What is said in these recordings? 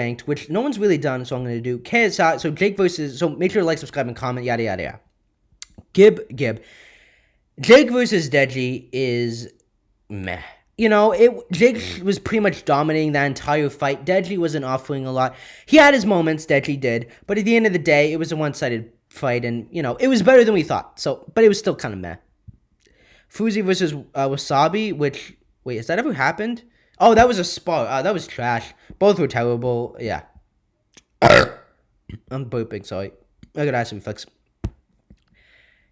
ranked, which no one's really done, so I'm going to do KSI. So Jake versus, so make sure to like, subscribe, and comment, yada, yada, yada. Gib. Jake versus Deji is meh. Jake was pretty much dominating that entire fight. Deji wasn't offering a lot. He had his moments, Deji did, but at the end of the day, it was a one-sided fight, and, it was better than we thought. But it was still kind of meh. Fuzi versus Wasabi, which, wait, has that ever happened? Oh, that was a spar. That was trash. Both were terrible. Yeah. I'm burping, sorry. I got acid reflux.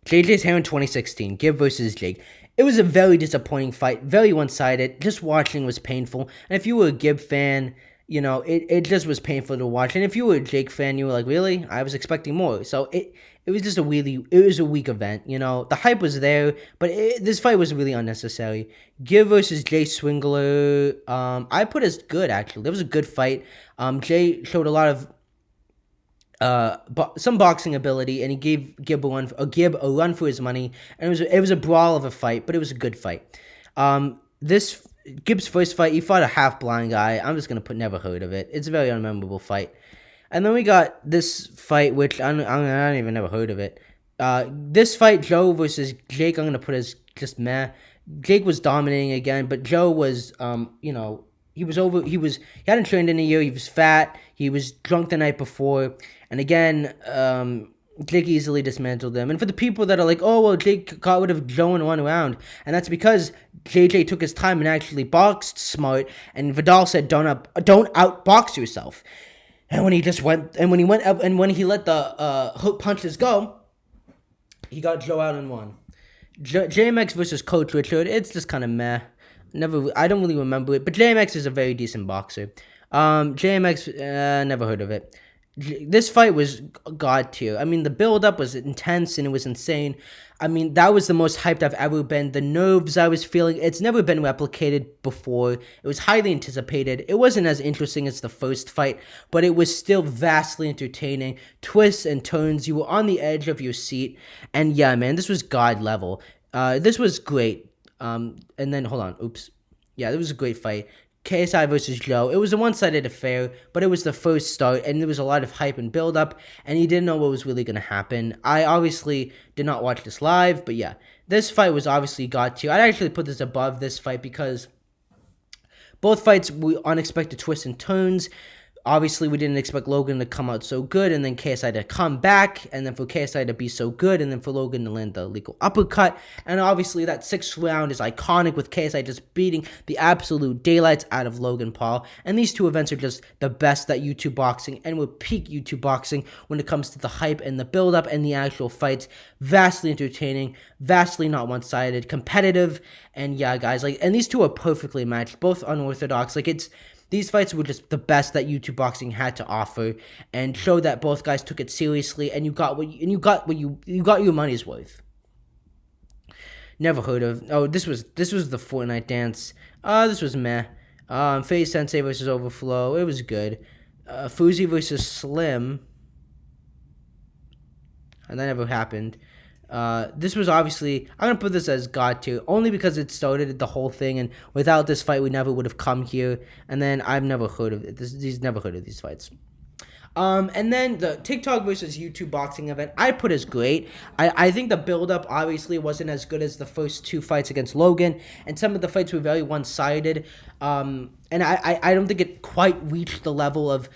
JJ's hair in 2016. Gib versus Jake. It was a very disappointing fight. Very one-sided. Just watching was painful. And if you were a Gib fan, it just was painful to watch. And if you were a Jake fan, you were like, really? I was expecting more. So it was just a weak event. The hype was there, but this fight was really unnecessary. Gib versus Jay Swingler. I put as good, actually. It was a good fight. Jay showed a lot of some boxing ability, and he gave Gib a run for his money, and it was a brawl of a fight, but it was a good fight. This Gib's first fight, he fought a half-blind guy. I'm just gonna put never heard of it. It's a very unmemorable fight. And then we got this fight, which I don't even never heard of it. This fight, Joe versus Jake, I'm gonna put as just meh. Jake was dominating again, but Joe was, he hadn't trained in a year. He was fat. He was drunk the night before. And again, Jake easily dismantled them. And for the people that are like, oh, well, Jake got rid of Joe in 1 round. And that's because JJ took his time and actually boxed smart. And Vidal said, don't outbox yourself. And when he let the hook punches go, he got Joe out in 1. JMX versus Coach Richard. It's just kind of meh. I don't really remember it, but JMX is a very decent boxer. JMX, never heard of it. This fight was god tier. I mean, the build-up was intense and it was insane. I mean, that was the most hyped I've ever been. The nerves I was feeling, it's never been replicated before. It was highly anticipated. It wasn't as interesting as the first fight, but it was still vastly entertaining. Twists and turns, you were on the edge of your seat. And yeah, man, this was god level. This was great. And then, hold on, oops. Yeah, it was a great fight. KSI versus Joe. It was a one-sided affair, but it was the first start, and there was a lot of hype and build-up, and you didn't know what was really going to happen. I obviously did not watch this live, but yeah, this fight was obviously god tier. I'd actually put this above this fight because both fights were unexpected twists and turns. Obviously, we didn't expect Logan to come out so good, and then KSI to come back, and then for KSI to be so good, and then for Logan to land the legal uppercut. And obviously, that 6th round is iconic with KSI just beating the absolute daylights out of Logan Paul. And these two events are just the best that YouTube boxing, and will peak YouTube boxing when it comes to the hype and the build-up and the actual fights. Vastly entertaining, vastly not one-sided, competitive, and yeah, guys, and these two are perfectly matched, both unorthodox. These fights were just the best that YouTube boxing had to offer, and showed that both guys took it seriously, and you got your money's worth. Never heard of. Oh, this was the Fortnite dance. This was meh. FaZe Sensei versus Overflow. It was good. Fuzi versus Slim. And that never happened. This was obviously, I'm gonna put this as god tier only because it started the whole thing, and without this fight we never would have come here. And then I've never heard of it. Never heard of these fights. And then the TikTok versus YouTube boxing event, I put as great. I think the build-up obviously wasn't as good as the first 2 fights against Logan, and some of the fights were very one-sided. And I don't think it quite reached the level of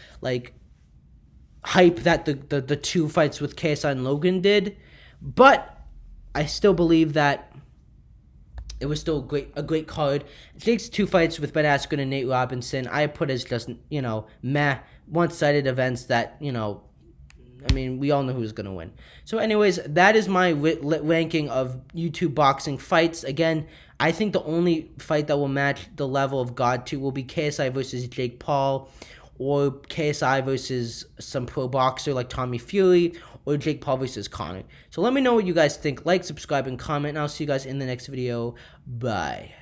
hype that the 2 fights with KSI and Logan did. But I still believe that it was still a great card. Jake's 2 fights with Ben Askren and Nate Robinson, I put as just, meh, one-sided events that, we all know who's going to win. So anyways, that is my ranking of YouTube boxing fights. Again, I think the only fight that will match the level of God 2 will be KSI versus Jake Paul, or KSI versus some pro boxer like Tommy Fury, or Jake Paul versus Conor. So let me know what you guys think. Like, subscribe, and comment, and I'll see you guys in the next video. Bye.